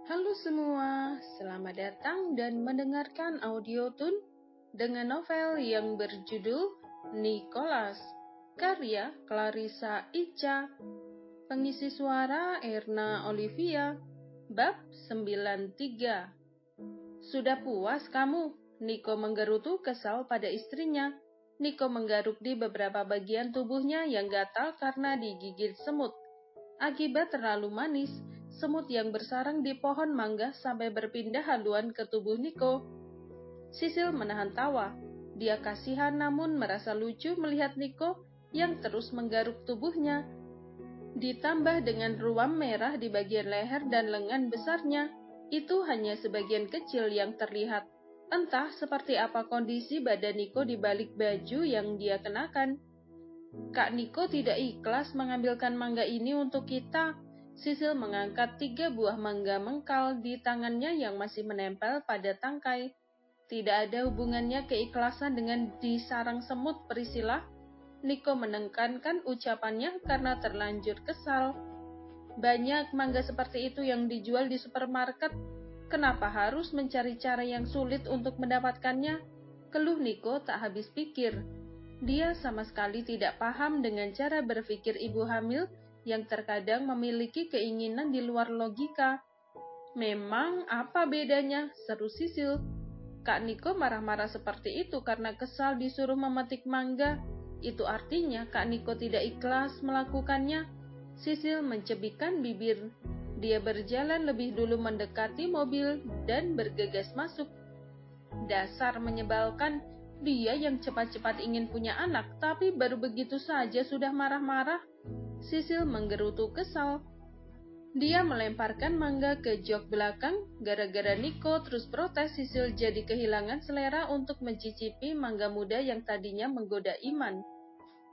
Halo semua, selamat datang dan mendengarkan audio tun dengan novel yang berjudul Nicholas, karya Clarissa Ica, pengisi suara Erna Olivia, bab 93. Sudah puas kamu? Niko menggerutu kesal pada istrinya. Niko menggaruk di beberapa bagian tubuhnya yang gatal karena digigit semut. Akibat terlalu manis, semut yang bersarang di pohon mangga sampai berpindah haluan ke tubuh Niko. Sisil menahan tawa. Dia kasihan namun merasa lucu melihat Niko yang terus menggaruk tubuhnya. Ditambah dengan ruam merah di bagian leher dan lengan besarnya, itu hanya sebagian kecil yang terlihat. Entah seperti apa kondisi badan Niko di balik baju yang dia kenakan. Kak Niko tidak ikhlas mengambilkan mangga ini untuk kita. Sisil mengangkat 3 buah mangga mengkal di tangannya yang masih menempel pada tangkai. Tidak ada hubungannya keikhlasan dengan disarang semut, Priscilla. Niko menekankan ucapannya karena terlanjur kesal. Banyak mangga seperti itu yang dijual di supermarket. Kenapa harus mencari cara yang sulit untuk mendapatkannya? Keluh Niko tak habis pikir. Dia sama sekali tidak paham dengan cara berpikir ibu hamil yang terkadang memiliki keinginan di luar logika. Memang apa bedanya? Seru Sisil. Kak Niko marah-marah seperti itu karena kesal disuruh memetik mangga. Itu artinya Kak Niko tidak ikhlas melakukannya. Sisil mencebikkan bibir. Dia berjalan lebih dulu mendekati mobil dan bergegas masuk. Dasar menyebalkan, dia yang cepat-cepat ingin punya anak, tapi baru begitu saja sudah marah-marah. Sisil menggerutu kesal. Dia melemparkan mangga ke jok belakang. Gara-gara Niko terus protes, Sisil jadi kehilangan selera untuk mencicipi mangga muda yang tadinya menggoda iman.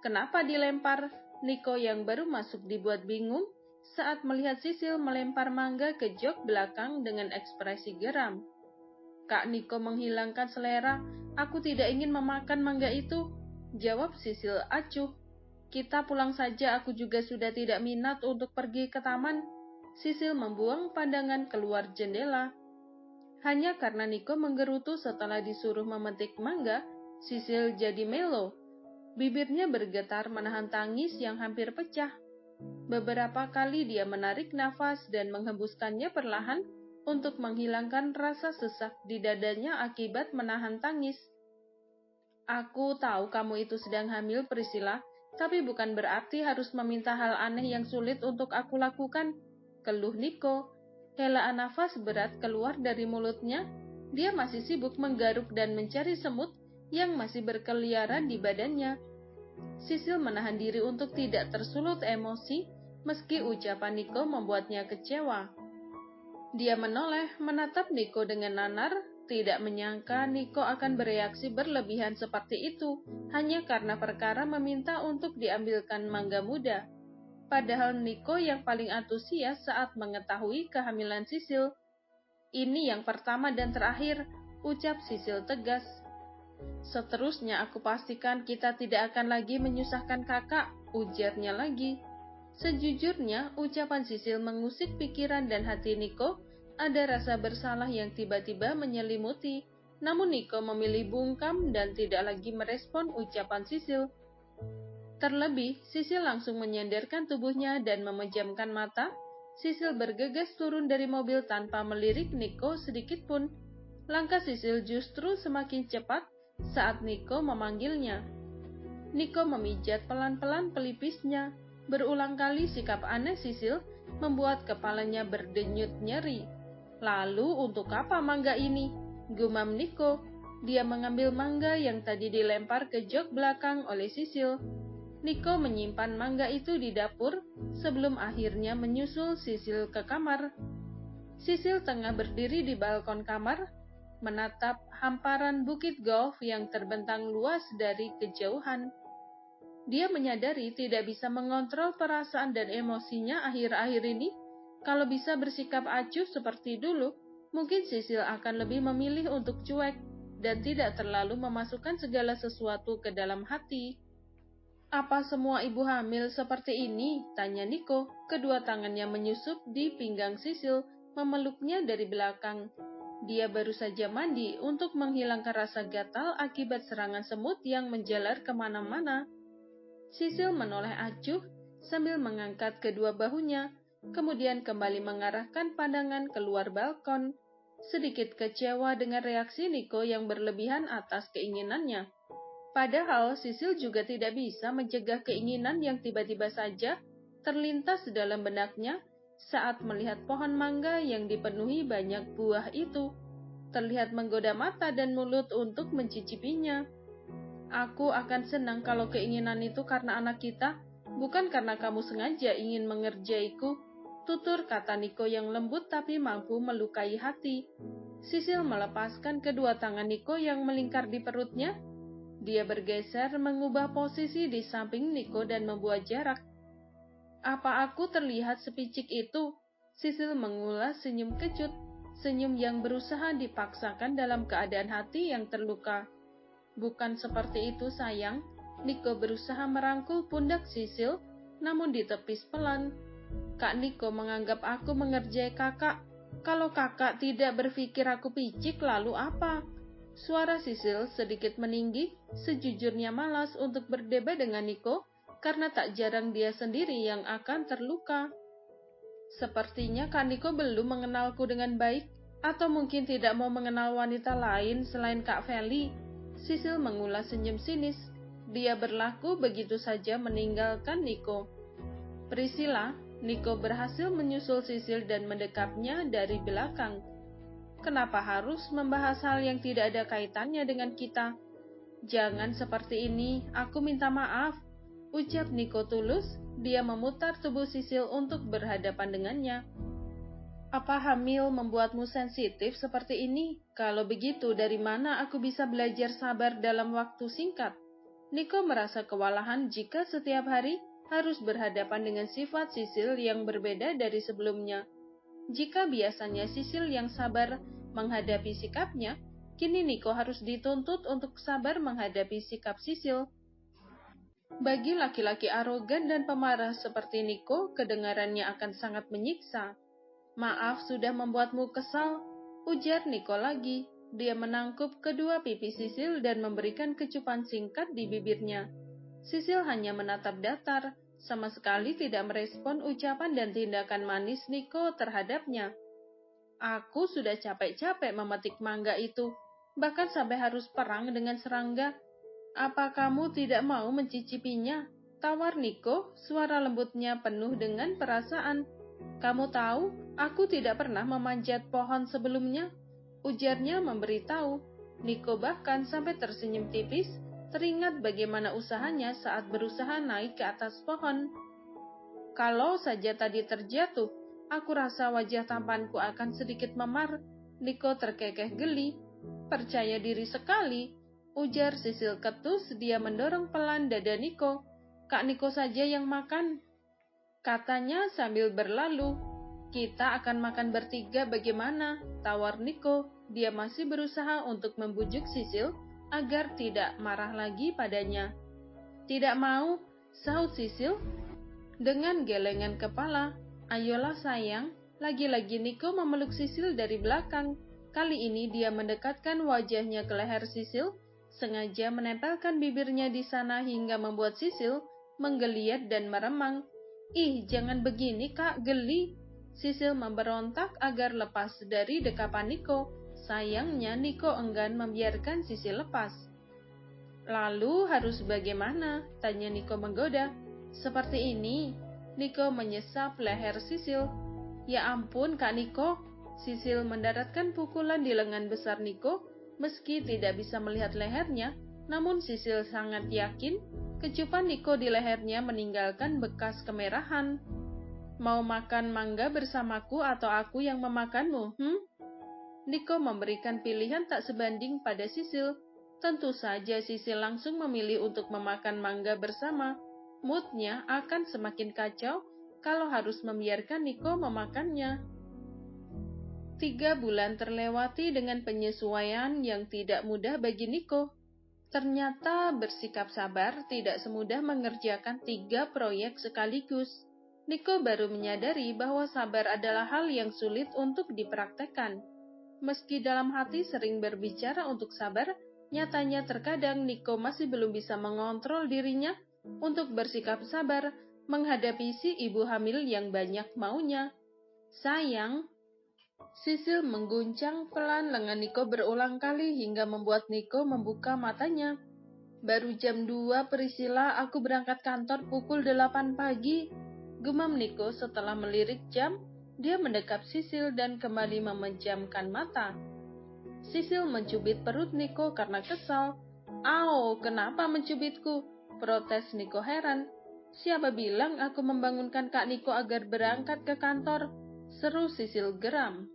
Kenapa dilempar? Niko yang baru masuk dibuat bingung saat melihat Sisil melempar mangga ke jok belakang dengan ekspresi geram. Kak Niko menghilangkan selera. Aku tidak ingin memakan mangga itu, jawab Sisil acuh. Kita pulang saja, aku juga sudah tidak minat untuk pergi ke taman. Sisil membuang pandangan keluar jendela. Hanya karena Niko menggerutu setelah disuruh memetik mangga, Sisil jadi melo. Bibirnya bergetar menahan tangis yang hampir pecah. Beberapa kali dia menarik nafas dan menghembuskannya perlahan untuk menghilangkan rasa sesak di dadanya akibat menahan tangis. Aku tahu kamu itu sedang hamil, Priscilla, tapi bukan berarti harus meminta hal aneh yang sulit untuk aku lakukan, keluh Niko. Helaan nafas berat keluar dari mulutnya. Dia masih sibuk menggaruk dan mencari semut yang masih berkeliaran di badannya. Sisil menahan diri untuk tidak tersulut emosi, meski ucapan Niko membuatnya kecewa. Dia menoleh, menatap Niko dengan nanar, tidak menyangka Niko akan bereaksi berlebihan seperti itu, hanya karena perkara meminta untuk diambilkan mangga muda. Padahal Niko yang paling antusias saat mengetahui kehamilan Sisil. Ini yang pertama dan terakhir, ucap Sisil tegas. Seterusnya aku pastikan kita tidak akan lagi menyusahkan kakak, ujarnya lagi. Sejujurnya, ucapan Sisil mengusik pikiran dan hati Niko. Ada rasa bersalah yang tiba-tiba menyelimuti. Namun Niko memilih bungkam dan tidak lagi merespon ucapan Sisil. Terlebih, Sisil langsung menyandarkan tubuhnya dan memejamkan mata. Sisil bergegas turun dari mobil tanpa melirik Niko sedikit pun. Langkah Sisil justru semakin cepat saat Niko memanggilnya. Niko memijat pelan-pelan pelipisnya. Berulang kali sikap aneh Sisil membuat kepalanya berdenyut nyeri. Lalu untuk apa mangga ini? Gumam Niko. Dia mengambil mangga yang tadi dilempar ke jok belakang oleh Sisil. Niko menyimpan mangga itu di dapur sebelum akhirnya menyusul Sisil ke kamar. Sisil tengah berdiri di balkon kamar, menatap hamparan bukit golf yang terbentang luas dari kejauhan. Dia menyadari tidak bisa mengontrol perasaan dan emosinya akhir-akhir ini. Kalau bisa bersikap acuh seperti dulu, mungkin Sisil akan lebih memilih untuk cuek dan tidak terlalu memasukkan segala sesuatu ke dalam hati. Apa semua ibu hamil seperti ini? Tanya Niko. Kedua tangannya menyusup di pinggang Sisil memeluknya dari belakang. Dia baru saja mandi untuk menghilangkan rasa gatal akibat serangan semut yang menjalar kemana-mana. Sisil menoleh acuh sambil mengangkat kedua bahunya, kemudian kembali mengarahkan pandangan keluar balkon, sedikit kecewa dengan reaksi Niko yang berlebihan atas keinginannya. Padahal Sisil juga tidak bisa mencegah keinginan yang tiba-tiba saja terlintas dalam benaknya saat melihat pohon mangga yang dipenuhi banyak buah itu. Terlihat menggoda mata dan mulut untuk mencicipinya. Aku akan senang kalau keinginan itu karena anak kita, bukan karena kamu sengaja ingin mengerjaiku, tutur kata Niko yang lembut tapi mampu melukai hati. Sisil melepaskan kedua tangan Niko yang melingkar di perutnya. Dia bergeser mengubah posisi di samping Niko dan membuat jarak. Apa aku terlihat sepicik itu? Sisil mengulas senyum kecut, senyum yang berusaha dipaksakan dalam keadaan hati yang terluka. Bukan seperti itu, sayang. Niko berusaha merangkul pundak Sisil, namun ditepis pelan. Kak Niko menganggap aku mengerjai kakak. Kalau kakak tidak berpikir aku picik, lalu apa? Suara Sisil sedikit meninggi, sejujurnya malas untuk berdebat dengan Niko, karena tak jarang dia sendiri yang akan terluka. Sepertinya Kak Niko belum mengenalku dengan baik, atau mungkin tidak mau mengenal wanita lain selain Kak Feli. Sisil mengulas senyum sinis. Dia berlaku begitu saja meninggalkan Niko. Priscilla, Niko berhasil menyusul Sisil dan mendekapnya dari belakang. Kenapa harus membahas hal yang tidak ada kaitannya dengan kita? Jangan seperti ini, aku minta maaf. Ucap Niko tulus, dia memutar tubuh Sisil untuk berhadapan dengannya. Apa hamil membuatmu sensitif seperti ini? Kalau begitu, dari mana aku bisa belajar sabar dalam waktu singkat? Niko merasa kewalahan jika setiap hari harus berhadapan dengan sifat Sisil yang berbeda dari sebelumnya. Jika biasanya Sisil yang sabar menghadapi sikapnya, kini Niko harus dituntut untuk sabar menghadapi sikap Sisil. Bagi laki-laki arogan dan pemarah seperti Niko, kedengarannya akan sangat menyiksa. Maaf sudah membuatmu kesal, ujar Niko lagi. Dia menangkup kedua pipi Sisil dan memberikan kecupan singkat di bibirnya. Sisil hanya menatap datar, sama sekali tidak merespon ucapan dan tindakan manis Niko terhadapnya. Aku sudah capek-capek memetik mangga itu, bahkan sampai harus perang dengan serangga. Apa kamu tidak mau mencicipinya? Tawar Niko, suara lembutnya penuh dengan perasaan. Kamu tahu, aku tidak pernah memanjat pohon sebelumnya, ujarnya memberitahu. Niko bahkan sampai tersenyum tipis, teringat bagaimana usahanya saat berusaha naik ke atas pohon. Kalau saja tadi terjatuh, aku rasa wajah tampanku akan sedikit memar. Niko terkekeh geli. Percaya diri sekali, ujar Sisil ketus. Dia mendorong pelan dada Niko. Kak Niko saja yang makan, katanya sambil berlalu. Kita akan makan bertiga bagaimana? Tawar Niko. Dia masih berusaha untuk membujuk Sisil agar tidak marah lagi padanya. Tidak mau, sahut Sisil dengan gelengan kepala. Ayolah sayang. Lagi-lagi Niko memeluk Sisil dari belakang. Kali ini dia mendekatkan wajahnya ke leher Sisil, sengaja menempelkan bibirnya di sana hingga membuat Sisil menggeliat dan meremang. Ih, jangan begini kak, geli. Sisil memberontak agar lepas dari dekapan Niko. Sayangnya Niko enggan membiarkan Sisil lepas. Lalu harus bagaimana? Tanya Niko menggoda. Seperti ini. Niko menyesap leher Sisil. Ya ampun Kak Niko. Sisil mendaratkan pukulan di lengan besar Niko. Meski tidak bisa melihat lehernya, namun Sisil sangat yakin kecupan Niko di lehernya meninggalkan bekas kemerahan. Mau makan mangga bersamaku atau aku yang memakanmu? Niko memberikan pilihan tak sebanding pada Sisil. Tentu saja Sisil langsung memilih untuk memakan mangga bersama. Moodnya akan semakin kacau kalau harus membiarkan Niko memakannya. 3 bulan terlewati dengan penyesuaian yang tidak mudah bagi Niko. Ternyata bersikap sabar tidak semudah mengerjakan 3 proyek sekaligus. Niko baru menyadari bahwa sabar adalah hal yang sulit untuk dipraktekkan. Meski dalam hati sering berbicara untuk sabar, nyatanya terkadang Niko masih belum bisa mengontrol dirinya untuk bersikap sabar menghadapi si ibu hamil yang banyak maunya. Sayang, Sisil mengguncang pelan lengan Niko berulang kali hingga membuat Niko membuka matanya. Baru jam 2 Priscilla, aku berangkat kantor pukul 8 pagi. Gemam Niko setelah melirik jam. Dia mendekap Sisil dan kembali memejamkan mata. Sisil mencubit perut Niko karena kesal. "Au, kenapa mencubitku?" protes Niko heran. "Siapa bilang aku membangunkan Kak Niko agar berangkat ke kantor?" seru Sisil geram.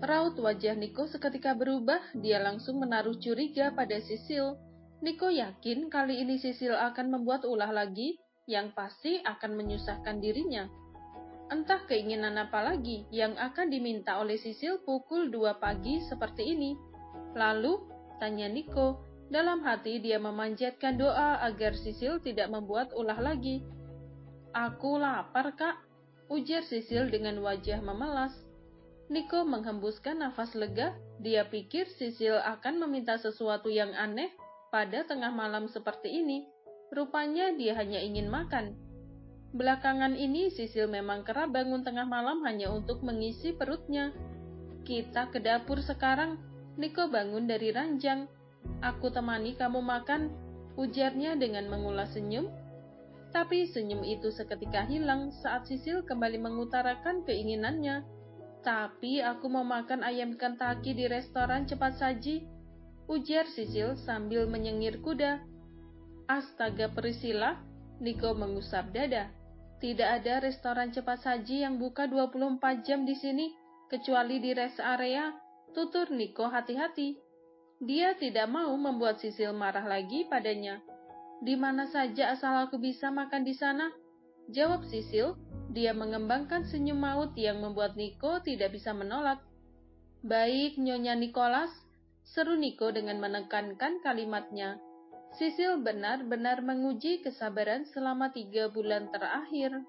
Raut wajah Niko seketika berubah, dia langsung menaruh curiga pada Sisil. Niko yakin kali ini Sisil akan membuat ulah lagi, yang pasti akan menyusahkan dirinya. Entah keinginan apa lagi yang akan diminta oleh Sisil pukul 2 pagi seperti ini. Lalu, tanya Niko, dalam hati dia memanjatkan doa agar Sisil tidak membuat ulah lagi. "Aku lapar, Kak," ujar Sisil dengan wajah memelas. Niko menghembuskan nafas lega, dia pikir Sisil akan meminta sesuatu yang aneh pada tengah malam seperti ini. Rupanya dia hanya ingin makan. Belakangan ini Sisil memang kerap bangun tengah malam hanya untuk mengisi perutnya. "Kita ke dapur sekarang." Niko bangun dari ranjang. "Aku temani kamu makan," ujarnya dengan mengulas senyum. Tapi senyum itu seketika hilang saat Sisil kembali mengutarakan keinginannya. "Tapi aku mau makan ayam Kentucky di restoran cepat saji," ujar Sisil sambil menyengir kuda. "Astaga Priscilla," Niko mengusap dada. "Tidak ada restoran cepat saji yang buka 24 jam di sini, kecuali di rest area," tutur Niko hati-hati. Dia tidak mau membuat Sisil marah lagi padanya. "Di mana saja asal aku bisa makan di sana," jawab Sisil. Dia mengembangkan senyum maut yang membuat Niko tidak bisa menolak. "Baik, Nyonya Nicholas," seru Niko dengan menekankan kalimatnya. Sisil benar-benar menguji kesabaran selama 3 bulan terakhir.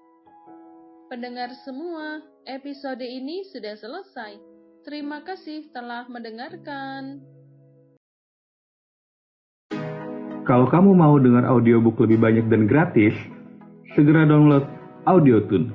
Pendengar semua, episode ini sudah selesai. Terima kasih telah mendengarkan. Kalau kamu mau dengar audiobook lebih banyak dan gratis, segera download AudioTune.